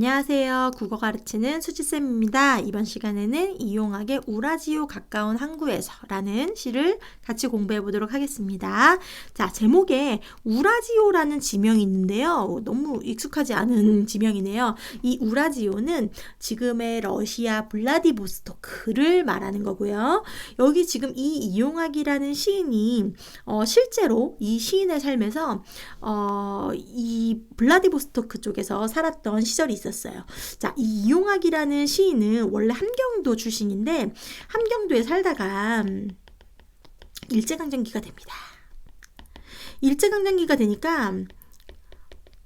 안녕하세요. 국어 가르치는 수지쌤입니다. 이번 시간에는 이용학의 우라지요 가까운 항구에서 라는 시를 같이 공부해 보도록 하겠습니다. 자, 제목에 우라지요라는 지명이 있는데요. 너무 익숙하지 않은 지명이네요. 이 우라지요는 지금의 러시아 블라디보스토크를 말하는 거고요. 여기 지금 이 이용학이라는 시인이 실제로 이 시인의 삶에서 이 블라디보스토크 쪽에서 살았던 시절이 있었어요. 자, 이 이용학이라는 시인은 원래 함경도 출신인데 함경도에 살다가 일제강점기가 됩니다. 일제강점기가 되니까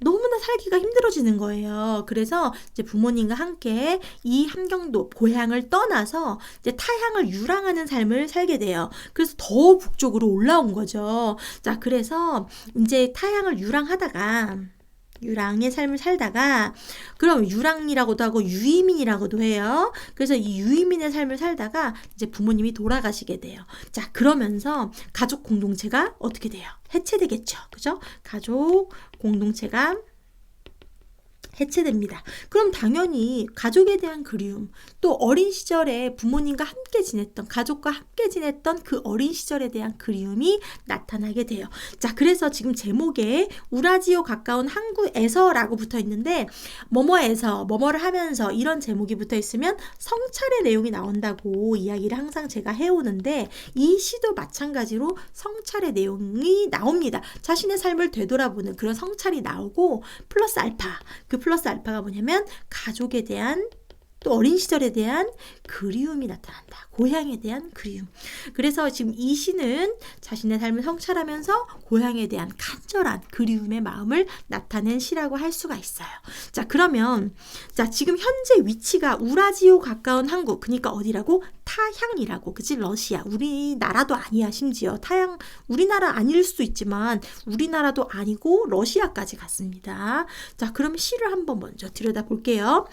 너무나 살기가 힘들어지는 거예요. 그래서 이제 부모님과 함께 이 함경도 고향을 떠나서 이제 타향을 유랑하는 삶을 살게 돼요. 그래서 더 북쪽으로 올라온 거죠. 자, 그래서 이제 타향을 유랑의 삶을 살다가, 그럼 유랑이라고도 하고 유이민이라고도 해요. 그래서 이 유이민의 삶을 살다가 이제 부모님이 돌아가시게 돼요. 자, 그러면서 가족 공동체가 어떻게 돼요? 해체되겠죠. 그죠? 가족 공동체가 해체됩니다. 그럼 당연히 가족에 대한 그리움, 또 어린 시절에 부모님과 함께 지냈던, 가족과 함께 지냈던 그 어린 시절에 대한 그리움이 나타나게 돼요. 자, 그래서 지금 제목에 우라지요 가까운 항구에서 라고 붙어 있는데, 뭐뭐에서, 뭐뭐를 하면서 이런 제목이 붙어 있으면 성찰의 내용이 나온다고 이야기를 항상 제가 해오는데, 이 시도 마찬가지로 성찰의 내용이 나옵니다. 자신의 삶을 되돌아보는 그런 성찰이 나오고, 플러스 알파, 그 플러스 알파가 뭐냐면 가족에 대한, 또 어린 시절에 대한 그리움이 나타난다. 고향에 대한 그리움. 그래서 지금 이 시는 자신의 삶을 성찰하면서 고향에 대한 간절한 그리움의 마음을 나타낸 시라고 할 수가 있어요. 자, 그러면 지금 현재 위치가 우라지요 가까운 항구, 그러니까 어디라고? 타향이라고. 그치? 러시아. 우리나라도 아니야. 심지어 타향, 우리나라 아닐 수도 있지만 우리나라도 아니고 러시아까지 갔습니다. 자, 그럼 시를 한번 먼저 들여다볼게요.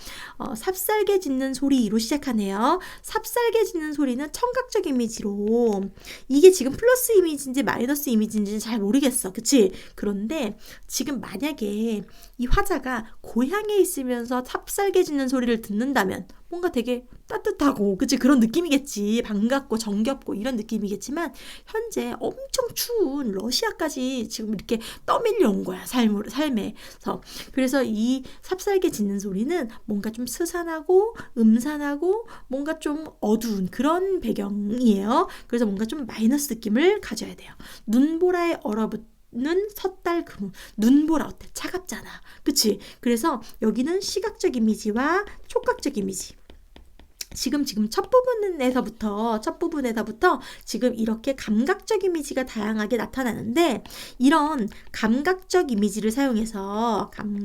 삽살개 짖는 소리로 시작하네요. 삽살개 짖는 소리는 청각적 이미지로, 이게 지금 플러스 이미지인지 마이너스 이미지인지 잘 모르겠어. 그치? 그런데 지금 만약에 이 화자가 고향에 있으면서 삽살개 짖는 소리를 듣는다면 뭔가 되게 따뜻하고, 그치? 그런 느낌이겠지. 반갑고 정겹고 이런 느낌이겠지만, 현재 엄청 추운 러시아까지 지금 이렇게 떠밀려 온 거야. 삶에서. 그래서 이 삽살개 짖는 소리는 뭔가 좀 스산하고 음산하고 뭔가 좀 어두운 그런 배경이에요. 그래서 뭔가 좀 마이너스 느낌을 가져야 돼요. 눈보라에 얼어붙는 섣달 그물. 눈보라 어때? 차갑잖아. 그치? 그래서 여기는 시각적 이미지와 촉각적 이미지. 지금 첫 부분에서부터 지금 이렇게 감각적 이미지가 다양하게 나타나는데, 이런 감각적 이미지를 통해서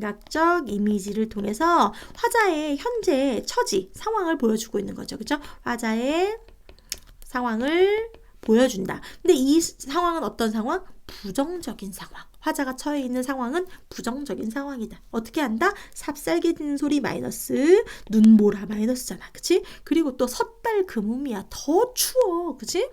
화자의 현재 처지, 상황을 보여주고 있는 거죠. 그죠? 화자의 상황을 보여준다. 근데 이 상황은 어떤 상황? 부정적인 상황. 화자가 처해 있는 상황은 부정적인 상황이다. 어떻게 한다? 삽살개 짖는 소리 마이너스, 눈보라 마이너스잖아. 그치? 그리고 또 섣달 그음이야. 더 추워. 그치?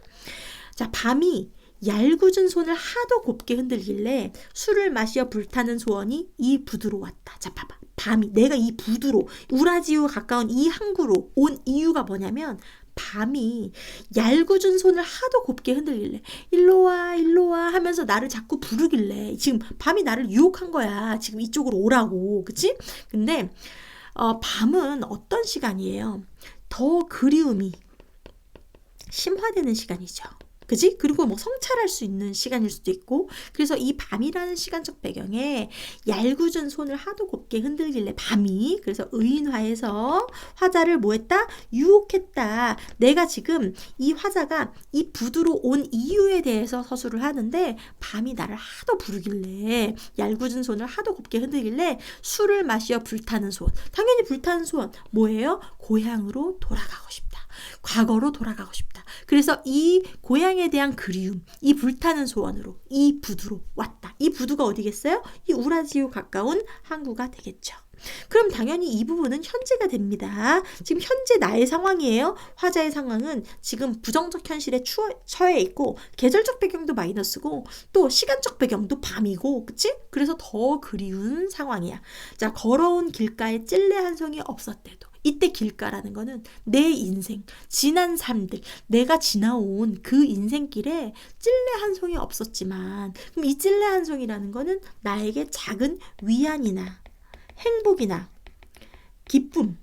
자, 밤이 얄궂은 손을 하도 곱게 흔들길래 술을 마시어 불타는 소원이 이 부두로 왔다. 자, 봐봐. 밤이, 내가 이 부두로, 우라지요 가까운 이 항구로 온 이유가 뭐냐면, 밤이 얄궂은 손을 하도 곱게 흔들길래 일로와 하면서 나를 자꾸 부르길래, 지금 밤이 나를 유혹한 거야. 지금 이쪽으로 오라고. 그치? 근데 밤은 어떤 시간이에요? 더 그리움이 심화되는 시간이죠. 그지? 그리고 뭐 성찰할 수 있는 시간일 수도 있고, 그래서 이 밤이라는 시간적 배경에 얄궂은 손을 하도 곱게 흔들길래 밤이, 그래서 의인화해서 화자를 뭐 했다? 유혹했다. 내가 지금 이 화자가 이 부두로 온 이유에 대해서 서술을 하는데, 밤이 나를 하도 부르길래, 얄궂은 손을 하도 곱게 흔들길래 술을 마시어 불타는 소원. 당연히 불타는 소원 뭐예요? 고향으로 돌아가고 싶다. 과거로 돌아가고 싶다. 그래서 이 고향에 대한 그리움, 이 불타는 소원으로 이 부두로 왔다. 이 부두가 어디겠어요? 이 우라지요 가까운 항구가 되겠죠. 그럼 당연히 이 부분은 현재가 됩니다. 지금 현재 나의 상황이에요. 화자의 상황은 지금 부정적 현실에 처해 있고 계절적 배경도 마이너스고 또 시간적 배경도 밤이고 그치? 그래서 더 그리운 상황이야. 자, 걸어온 길가에 찔레 한 송이 없었대도 이때 길가라는 거는 내 인생, 지난 삶들, 내가 지나온 그 인생길에 찔레 한 송이 없었지만 그럼 이 찔레 한 송이라는 거는 나에게 작은 위안이나 행복이나 기쁨,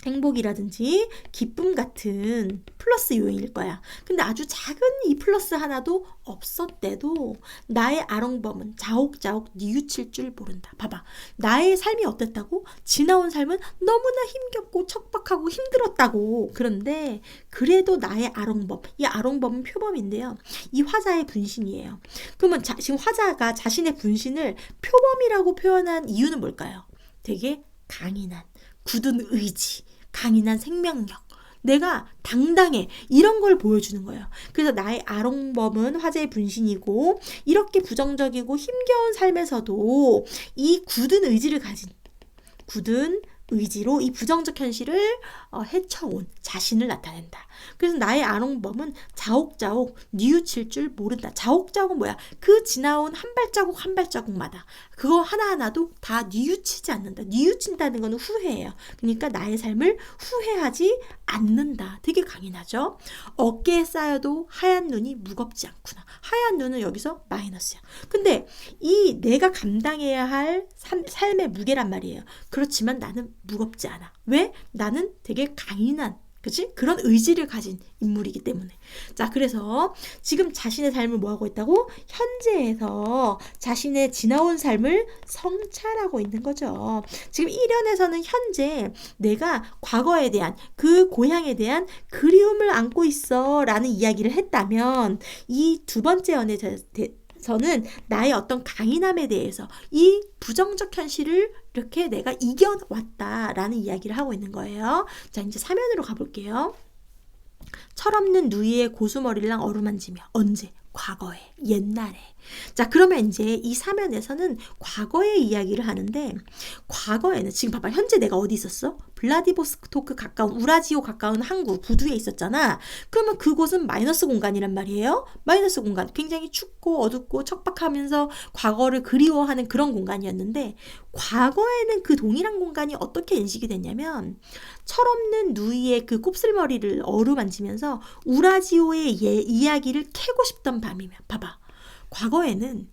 행복이라든지 기쁨 같은 플러스 요인일 거야. 근데 아주 작은 이 플러스 하나도 없었대도 나의 아롱범은 자옥자옥 뉘우칠 줄 모른다. 봐봐. 나의 삶이 어땠다고? 지나온 삶은 너무나 힘겹고 척박하고 힘들었다고. 그런데 그래도 나의 아롱범, 이 아롱범은 표범인데요. 이 화자의 분신이에요. 그러면 지금 화자가 자신의 분신을 표범이라고 표현한 이유는 뭘까요? 되게 강인한, 굳은 의지, 강인한 생명력, 내가 당당해 이런 걸 보여주는 거예요. 그래서 나의 아롱범은 화제의 분신이고 이렇게 부정적이고 힘겨운 삶에서도 이 굳은 의지를 가진 굳은 의지로 이 부정적 현실을 헤쳐온 자신을 나타낸다. 그래서 나의 아롱범은 자옥자옥 뉘우칠 줄 모른다. 자옥자옥은 뭐야? 그 지나온 한 발자국 한 발자국마다 그거 하나하나도 다 뉘우치지 않는다. 뉘우친다는 건 후회예요. 그러니까 나의 삶을 후회하지 않는다. 되게 강인하죠? 어깨에 쌓여도 하얀 눈이 무겁지 않구나. 하얀 눈은 여기서 마이너스야. 근데 이 내가 감당해야 할 삶의 무게란 말이에요. 그렇지만 나는 무겁지 않아. 왜? 나는 되게 강인한 그치? 그런 의지를 가진 인물이기 때문에. 자, 그래서 지금 자신의 삶을 뭐하고 있다고? 현재에서 자신의 지나온 삶을 성찰하고 있는 거죠. 지금 1연에서는 현재 내가 과거에 대한 그 고향에 대한 그리움을 안고 있어 라는 이야기를 했다면 이 두 번째 연에서는 나의 어떤 강인함에 대해서 이 부정적 현실을 이렇게 내가 이겨왔다라는 이야기를 하고 있는 거예요. 자, 이제 사면으로 가볼게요. 철없는 누이의 고수머리랑 어루만지며 언제? 과거에, 옛날에. 자, 그러면 이제 이 사면에서는 과거의 이야기를 하는데 과거에는 지금 봐봐. 현재 내가 어디 있었어? 블라디보스토크 가까운 우라지오 가까운 항구 부두에 있었잖아. 그러면 그곳은 마이너스 공간이란 말이에요. 마이너스 공간. 굉장히 춥고 어둡고 척박하면서 과거를 그리워하는 그런 공간이었는데 과거에는 그 동일한 공간이 어떻게 인식이 됐냐면 철없는 누이의 그 곱슬머리를 어루만지면서 우라지오의 이야기를 캐고 싶던 밤이면 봐봐. 과거에는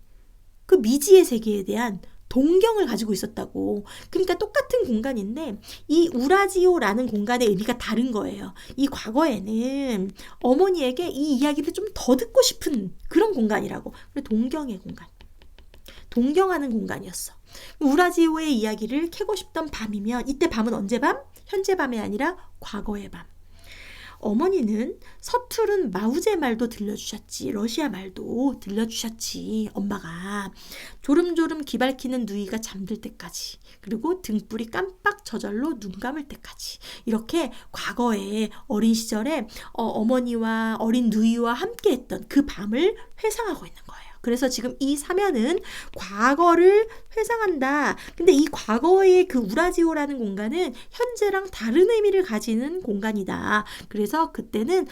그 미지의 세계에 대한 동경을 가지고 있었다고. 그러니까 똑같은 공간인데 이 우라지오라는 공간의 의미가 다른 거예요. 이 과거에는 어머니에게 이 이야기를 좀 더 듣고 싶은 그런 공간이라고. 동경의 공간. 동경하는 공간이었어. 우라지오의 이야기를 캐고 싶던 밤이면 이때 밤은 언제 밤? 현재 밤이 아니라 과거의 밤. 어머니는 서투른 마우제 말도 들려주셨지. 러시아 말도 들려주셨지. 엄마가 조름조름 기발키는 누이가 잠들 때까지 그리고 등불이 깜빡 저절로 눈 감을 때까지 이렇게 과거에 어린 시절에 어머니와 어린 누이와 함께했던 그 밤을 회상하고 있는 거예요. 그래서 지금 이 사면은 과거를 회상한다. 근데 이 과거의 그 우라지오라는 공간은 현재랑 다른 의미를 가지는 공간이다. 그래서 그때는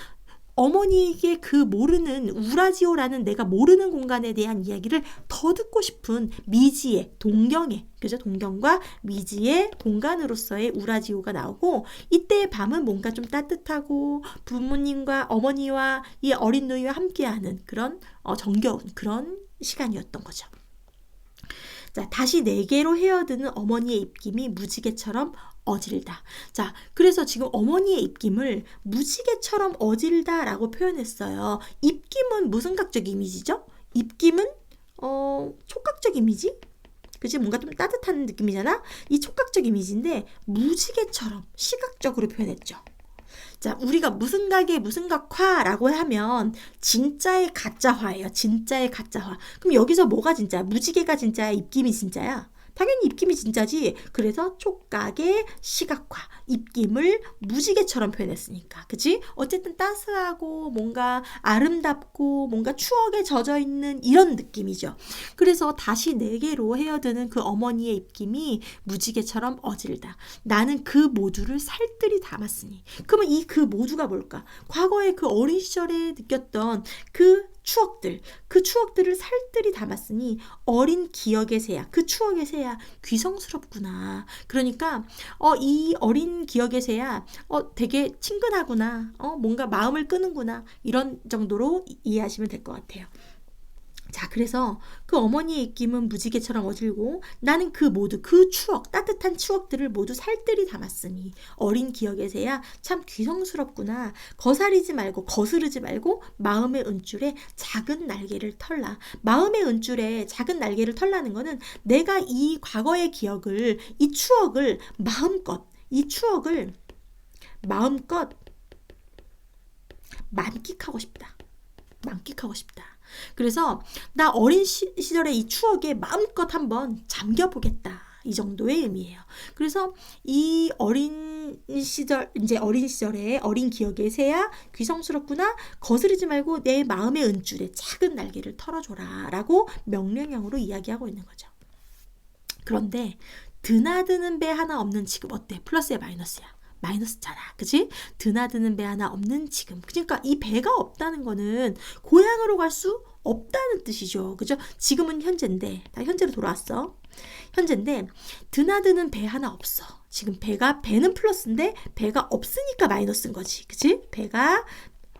어머니에게 그 모르는 우라지오라는 내가 모르는 공간에 대한 이야기를 더 듣고 싶은 미지의 동경의 그죠? 동경과 미지의 공간으로서의 우라지오가 나오고 이때의 밤은 뭔가 좀 따뜻하고 부모님과 어머니와 이 어린 누이와 함께하는 그런 정겨운 그런 시간이었던 거죠. 자, 다시 내게로 헤어드는 어머니의 입김이 무지개처럼 어질다. 자, 그래서 지금 어머니의 입김을 무지개처럼 어질다라고 표현했어요. 입김은 무슨 각적 이미지죠? 입김은 촉각적 이미지? 그치? 뭔가 좀 따뜻한 느낌이잖아? 이 촉각적 이미지인데 무지개처럼 시각적으로 표현했죠. 자, 우리가 무슨 각에 무슨 각화라고 하면 진짜의 가짜화예요. 진짜의 가짜화. 그럼 여기서 뭐가 진짜야? 무지개가 진짜야? 입김이 진짜야? 당연히 입김이 진짜지. 그래서 촉각의 시각화, 입김을 무지개처럼 표현했으니까. 그치? 어쨌든 따스하고 뭔가 아름답고 뭔가 추억에 젖어있는 이런 느낌이죠. 그래서 다시 내게로 헤어드는 그 어머니의 입김이 무지개처럼 어질다. 나는 그 모두를 살뜰히 담았으니. 그러면 이 그 모두가 뭘까? 과거의 그 어린 시절에 느꼈던 그 추억들을 살뜰히 담았으니 어린 기억의 새야. 그 추억의 새야. 귀성스럽구나. 그러니까 이 어린 기억의 새야. 되게 친근하구나. 뭔가 마음을 끄는구나. 이런 정도로 이해하시면 될 것 같아요. 자, 그래서 그 어머니의 입김은 무지개처럼 어질고 나는 그 모두 그 추억, 따뜻한 추억들을 모두 살뜰히 담았으니 어린 기억의 새야 참 귀성스럽구나. 거스르지 말고 마음의 은줄에 작은 날개를 털라. 마음의 은줄에 작은 날개를 털라는 거는 내가 이 과거의 기억을, 이 추억을 마음껏 만끽하고 싶다. 그래서 나 어린 시절의 이 추억에 마음껏 한번 잠겨보겠다. 이 정도의 의미예요. 그래서 이 어린 시절에 어린 기억의 새야 귀성스럽구나. 거스르지 말고 내 마음의 은줄에 작은 날개를 털어줘라 라고 명령형으로 이야기하고 있는 거죠. 그런데 드나드는 배 하나 없는 지금 어때? 플러스야 마이너스야? 마이너스잖아. 그치? 드나드는 배 하나 없는 지금. 그러니까 이 배가 없다는 거는 고향으로 갈 수 없다는 뜻이죠. 그죠? 지금은 현재인데, 다 현재로 돌아왔어. 현재인데, 드나드는 배 하나 없어. 지금 배는 플러스인데, 배가 없으니까 마이너스인 거지. 그치? 배가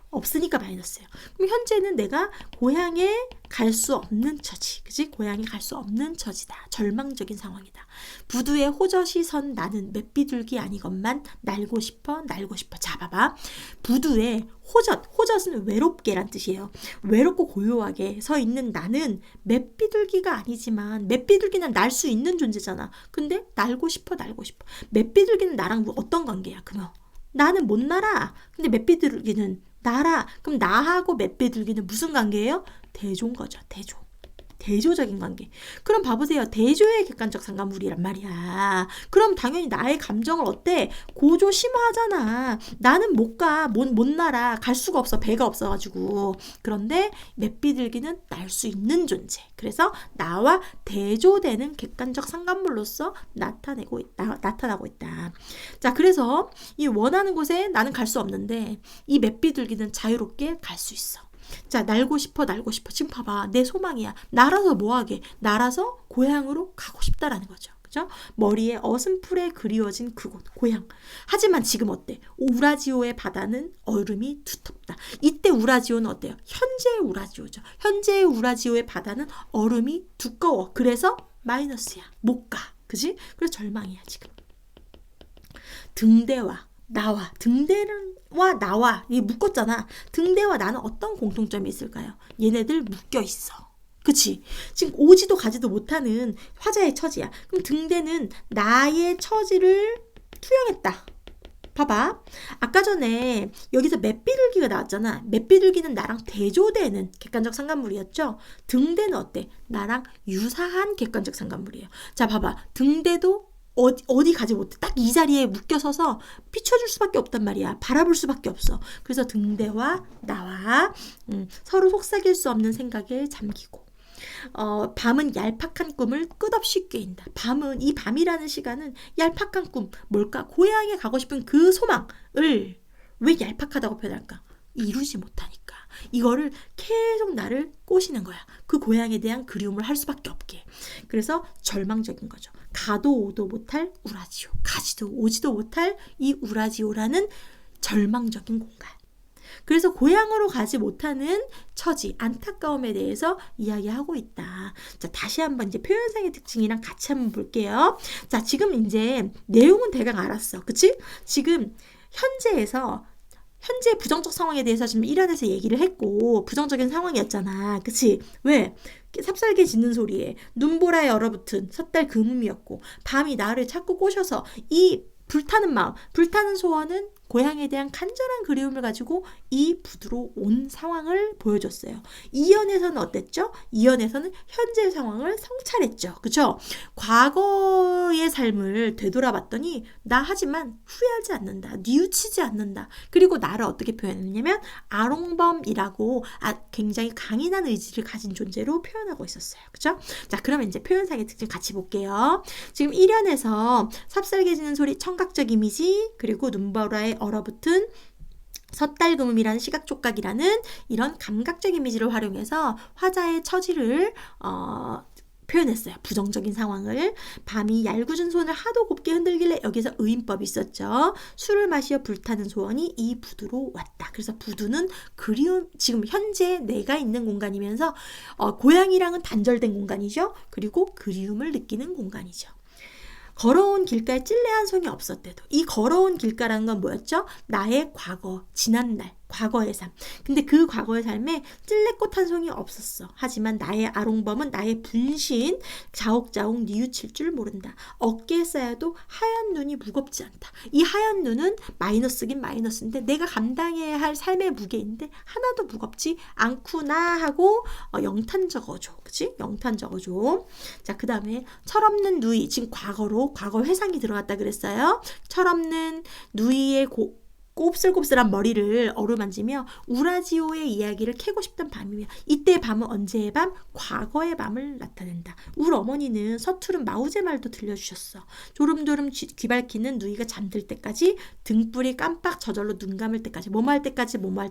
없으니까 마이너스예요. 그럼 현재는 내가 고향에 갈 수 없는 처지. 그치? 고향에 갈 수 없는 처지다. 절망적인 상황이다. 부두에 호젓이 선 나는 맷비둘기 아니건만 날고 싶어. 자, 봐봐. 부두에 호젓은 외롭게란 뜻이에요. 외롭고 고요하게 서 있는 나는 맷비둘기가 아니지만 맷비둘기는 날 수 있는 존재잖아. 근데 날고 싶어. 맷비둘기는 나랑 어떤 관계야? 그러면 나는 못 날아. 근데 맷비둘기는 날아. 그럼 나하고 맷비둘기는 무슨 관계예요? 대조인 거죠. 대조적인 관계. 그럼 봐보세요. 대조의 객관적 상관물이란 말이야. 그럼 당연히 나의 감정을 어때? 고조 심화하잖아. 나는 못 날아. 갈 수가 없어. 배가 없어가지고. 그런데 맷비둘기는 날 수 있는 존재. 그래서 나와 대조되는 객관적 상관물로서 나타나고 있다. 자, 그래서 이 원하는 곳에 나는 갈 수 없는데 이 맷비둘기는 자유롭게 갈 수 있어. 자, 날고 싶어. 지금 봐봐. 내 소망이야. 날아서 뭐하게? 날아서 고향으로 가고 싶다라는 거죠. 그죠? 머리에 어슴풀에 그리워진 그곳, 고향. 하지만 지금 어때? 우라지오의 바다는 얼음이 두텁다. 이때 우라지오는 어때요? 현재의 우라지오죠. 현재의 우라지오의 바다는 얼음이 두꺼워. 그래서 마이너스야. 못 가. 그지? 그래서 절망이야, 지금. 등대와 나와 이게 묶었잖아. 등대와 나는 어떤 공통점이 있을까요? 얘네들 묶여 있어. 그치? 지금 오지도 가지도 못하는 화자의 처지야. 그럼 등대는 나의 처지를 투영했다. 봐봐. 아까 전에 여기서 맷비둘기가 나왔잖아. 맷비둘기는 나랑 대조되는 객관적 상관물이었죠. 등대는 어때? 나랑 유사한 객관적 상관물이에요. 자, 봐봐. 등대도 어디 가지 못해. 딱 이 자리에 묶여서서 비춰줄 수밖에 없단 말이야. 바라볼 수밖에 없어. 그래서 등대와 나와 서로 속삭일 수 없는 생각에 잠기고 밤은 얄팍한 꿈을 끝없이 꾀인다. 이 밤이라는 시간은 얄팍한 꿈. 뭘까? 고향에 가고 싶은 그 소망을 왜 얄팍하다고 표현할까? 이루지 못하니까. 이거를 계속 나를 꼬시는 거야. 그 고향에 대한 그리움을 할 수밖에 없게. 그래서 절망적인 거죠. 가도 오도 못할 우라지오. 가지도 오지도 못할 이 우라지오라는 절망적인 공간. 그래서 고향으로 가지 못하는 처지, 안타까움에 대해서 이야기하고 있다. 자, 다시 한번 이제 표현상의 특징이랑 같이 한번 볼게요. 자, 지금 이제 내용은 대강 알았어. 그치? 지금 현재 부정적 상황에 대해서 지금 1화에서 얘기를 했고 부정적인 상황이었잖아. 그치? 왜? 삽살개 짖는 소리에 눈보라에 얼어붙은 섣달 금음이었고 밤이 나를 자꾸 꼬셔서 이 불타는 마음, 불타는 소원은 고향에 대한 간절한 그리움을 가지고 이 부두로 온 상황을 보여줬어요. 이연에서는 어땠죠? 이연에서는 현재 상황을 성찰했죠. 그쵸? 과거의 삶을 되돌아봤더니 나 하지만 후회하지 않는다. 뉘우치지 않는다. 그리고 나를 어떻게 표현했냐면 아롱범이라고 굉장히 강인한 의지를 가진 존재로 표현하고 있었어요. 그쵸? 자, 그러면 이제 표현상의 특징 같이 볼게요. 지금 1연에서 삽살개지는 소리, 청각적 이미지, 그리고 눈보라에 얼어붙은 섣달그음이라는 시각촉각이라는 이런 감각적 이미지를 활용해서 화자의 처지를 표현했어요. 부정적인 상황을. 밤이 얄궂은 손을 하도 곱게 흔들길래 여기서 의인법이 있었죠. 술을 마시어 불타는 소원이 이 부두로 왔다. 그래서 부두는 그리움, 지금 현재 내가 있는 공간이면서 고향이랑은 단절된 공간이죠. 그리고 그리움을 느끼는 공간이죠. 걸어온 길가에 찔레한 손이 없었대도 이 걸어온 길가라는 건 뭐였죠? 나의 과거, 지난날, 과거의 삶. 근데 그 과거의 삶에 찔레꽃 한 송이 없었어. 하지만 나의 아롱범은 나의 분신, 자옥자옥 뉘우칠 줄 모른다. 어깨에 쌓여도 하얀 눈이 무겁지 않다. 이 하얀 눈은 마이너스긴 마이너스인데 내가 감당해야 할 삶의 무게인데 하나도 무겁지 않구나 하고 영탄 적어줘. 그치? 영탄 적어줘. 자, 그 다음에 철없는 누이. 지금 과거 회상이 들어갔다 그랬어요. 철없는 누이의 곱슬곱슬한 머리를 어루만지며 우라지오의 이야기를 캐고 싶던 밤이며 이때의 밤은 언제의 밤? 과거의 밤을 나타낸다. 울 어머니는 서투른 마우제 말도 들려주셨어. 조름조름 귀 밝히는 누이가 잠들 때까지 등불이 깜빡 저절로 눈 감을 때까지 뭐뭐 할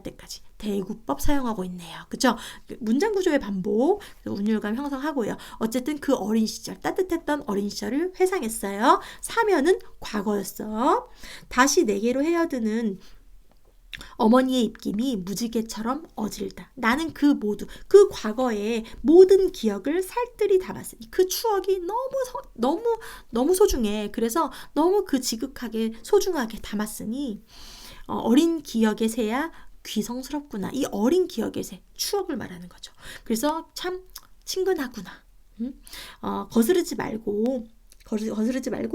때까지 대구법 사용하고 있네요. 그쵸? 문장 구조의 반복, 운율감 형성하고요. 어쨌든 그 어린 시절, 따뜻했던 어린 시절을 회상했어요. 사면은 과거였어. 다시 내게로 헤어드는 어머니의 입김이 무지개처럼 어질다. 나는 그 과거의 모든 기억을 살뜰히 담았으니 그 추억이 너무 소중해. 그래서 너무 그 지극하게 소중하게 담았으니 어린 기억의 새야 귀성스럽구나. 이 어린 기억의 새, 추억을 말하는 거죠. 그래서 참 친근하구나. 거스르지 말고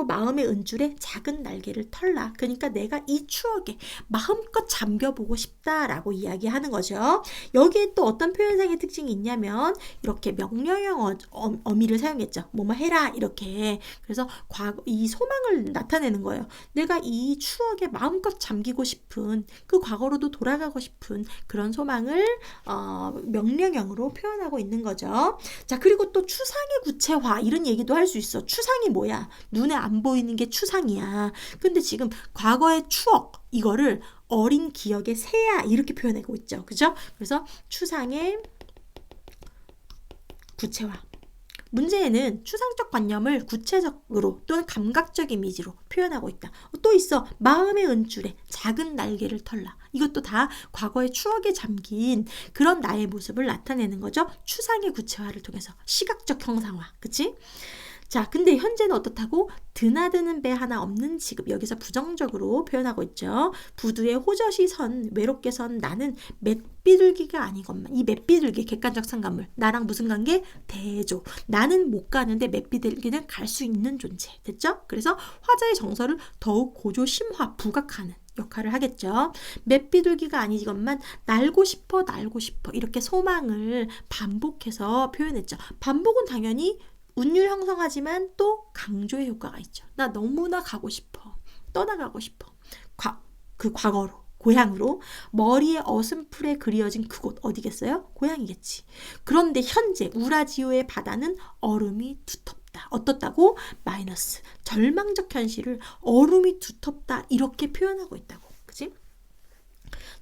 마음의 은줄에 작은 날개를 털라. 그러니까 내가 이 추억에 마음껏 잠겨보고 싶다라고 이야기하는 거죠. 여기에 또 어떤 표현상의 특징이 있냐면 이렇게 명령형 어미를 사용했죠. 뭐뭐 해라 이렇게. 그래서 이 소망을 나타내는 거예요. 내가 이 추억에 마음껏 잠기고 싶은 그 과거로도 돌아가고 싶은 그런 소망을 명령형으로 표현하고 있는 거죠. 자, 그리고 또 추상의 구체화 이런 얘기도 할 수 있어. 추상이 뭐야? 눈에 안 보이는 게 추상이야. 근데 지금 과거의 추억 이거를 어린 기억의 새야 이렇게 표현하고 있죠. 그죠? 그래서 추상의 구체화. 문제에는 추상적 관념을 구체적으로 또는 감각적 이미지로 표현하고 있다. 또 있어. 마음의 은줄에 작은 날개를 털라. 이것도 다 과거의 추억에 잠긴 그런 나의 모습을 나타내는 거죠. 추상의 구체화를 통해서 시각적 형상화. 그치? 자, 근데 현재는 어떻다고? 드나드는 배 하나 없는 지금. 여기서 부정적으로 표현하고 있죠. 부두에 호젓이 외롭게 선 나는 맷비둘기가 아니건만. 이 맷비둘기, 객관적 상관물. 나랑 무슨 관계? 대조. 나는 못 가는데 맷비둘기는 갈 수 있는 존재. 됐죠? 그래서 화자의 정서를 더욱 고조, 심화, 부각하는 역할을 하겠죠. 맷비둘기가 아니건만 날고 싶어 이렇게 소망을 반복해서 표현했죠. 반복은 당연히 운율 형성하지만 또 강조의 효과가 있죠. 나 너무나 가고 싶어. 떠나가고 싶어. 그 과거로, 고향으로. 머리에 어슴풀에 그리어진 그곳 어디겠어요? 고향이겠지. 그런데 현재 우라지오의 바다는 얼음이 두텁다. 어떻다고? 마이너스. 절망적 현실을 얼음이 두텁다 이렇게 표현하고 있다고. 그치?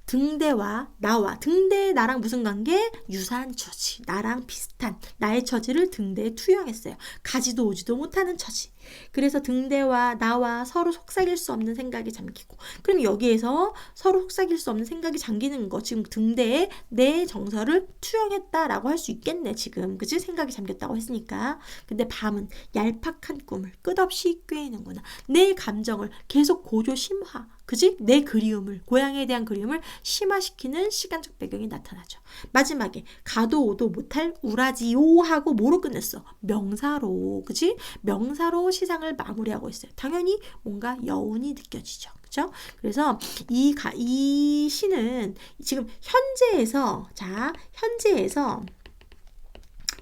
등대와 나랑 무슨 관계? 유사한 처지, 나랑 비슷한 나의 처지를 등대에 투영했어요. 가지도 오지도 못하는 처지. 그래서 등대와 나와 서로 속삭일 수 없는 생각이 잠기고, 그럼 여기에서 서로 속삭일 수 없는 생각이 잠기는 거, 지금 등대에 내 정서를 투영했다라고 할 수 있겠네. 지금 그치? 생각이 잠겼다고 했으니까. 근데 밤은 얄팍한 꿈을 끝없이 꿰이는구나. 내 감정을 계속 고조 심화, 그치? 내 그리움을, 고향에 대한 그리움 그리움을 심화시키는 시간적 배경이 나타나죠. 마지막에 가도 오도 못할 우라지요 하고 뭐로 끝냈어? 명사로. 그치? 명사로 시상을 마무리하고 있어요. 당연히 뭔가 여운이 느껴지죠. 그죠? 그래서 이 시는 지금 현재에서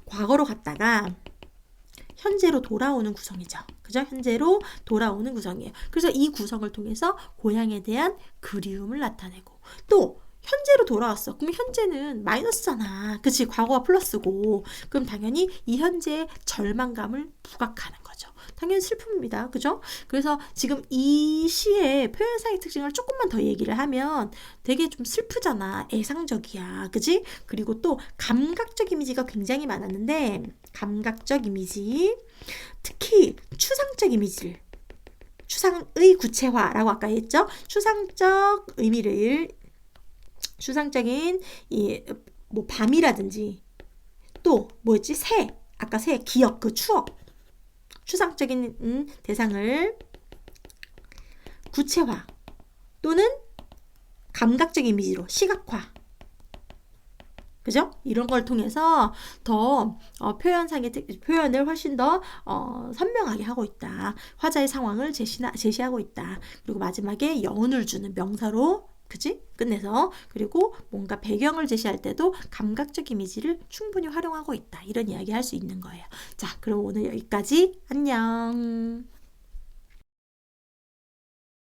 과거로 갔다가 현재로 돌아오는 구성이죠. 그죠? 현재로 돌아오는 구성이에요. 그래서 이 구성을 통해서 고향에 대한 그리움을 나타내고 또 현재로 돌아왔어. 그럼 현재는 마이너스잖아. 그치? 과거가 플러스고. 그럼 당연히 이 현재의 절망감을 부각하는 거죠. 당연히 슬픔입니다. 그죠? 그래서 지금 이 시의 표현상의 특징을 조금만 더 얘기를 하면 되게 좀 슬프잖아. 애상적이야. 그치? 그리고 또 감각적 이미지가 굉장히 많았는데 감각적 이미지 특히 추상적 이미지를 추상의 구체화라고 아까 했죠? 추상적 의미를 추상적인 뭐 밤이라든지 또 뭐였지? 아까 새 기억 그 추억 추상적인 대상을 구체화 또는 감각적 이미지로 시각화 그죠? 이런 걸 통해서 더 표현을 훨씬 더 선명하게 하고 있다. 화자의 상황을 제시하고 있다. 그리고 마지막에 여운을 주는 명사로 그치? 끝내서 그리고 뭔가 배경을 제시할 때도 감각적 이미지를 충분히 활용하고 있다. 이런 이야기 할 수 있는 거예요. 자, 그럼 오늘 여기까지. 안녕.